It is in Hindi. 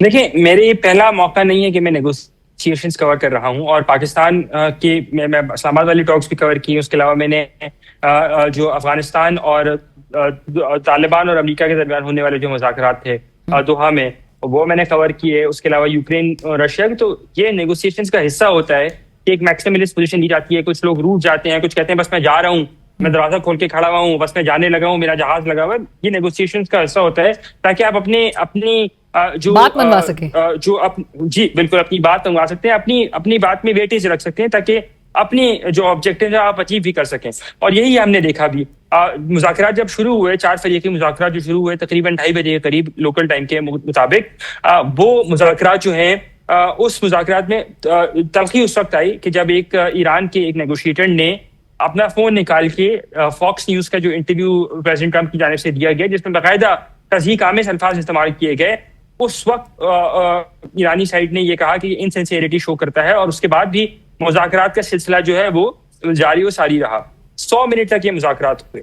देखिए, मेरे ये पहला मौका नहीं है कि मैं नेगोशिएशंस कवर कर रहा हूँ और पाकिस्तान के मैं इस्लामाबाद वाली टॉक्स भी कवर की हैं। उसके अलावा मैंने जो अफगानिस्तान और तालिबान और अमेरिका के दरमियान होने वाले जो मुज़ाकरात थे दोहा में, वो मैंने कवर किए। उसके अलावा यूक्रेन और रशिया की, तो ये नेगोशिएशंस का हिस्सा होता है कि एक मैक्सिमलिस्ट पोजीशन ली जाती है। कुछ लोग रूठ जाते हैं, कुछ कहते हैं बस मैं जा रहा हूँ, मैं दरवाजा खोल के खड़ा हुआ हूँ, बस मैं जाने लगा हूँ, मेरा जहाज लगा हुआ है। ये नेगोशिएशंस का हिस्सा होता है ताकि आप अपने अपनी बात मनवा सके। जो जी बिल्कुल अपनी बात मनवा सकते हैं, अपनी अपनी बात में वेटेज रख सकते हैं ताकि अपनी जो ऑब्जेक्टिव है आप अचीव भी कर सकें। और यही हमने देखा भी। मुज़ाकरात जब शुरू हुए, 4 फरीकी मुज़ाकरात जो शुरू हुए तकरीबन 2:30 बजे के करीब लोकल टाइम के मुताबिक, वो मुज़ाकरात जो हैं, उस मुज़ाकरात में तल्खी उस वक्त आई कि जब एक ईरान के एक नेगोशिएटर ने अपना फोन निकाल के फॉक्स न्यूज का जो इंटरव्यू प्रेसिडेंट ट्रंप की जानिब से दिया गया, जिसमें बाकायदा तज़हीक आमेज़ अल्फाज इस्तेमाल किए गए, उस वक्त ईरानी साइड ने यह कहा कि इनसिंसियरिटी शो करता है। और उसके बाद भी मुज़ाकरात का सिलसिला जो है वो जारी व सारी रहा। 100 मिनट तक ये मुज़ाकरात हुए।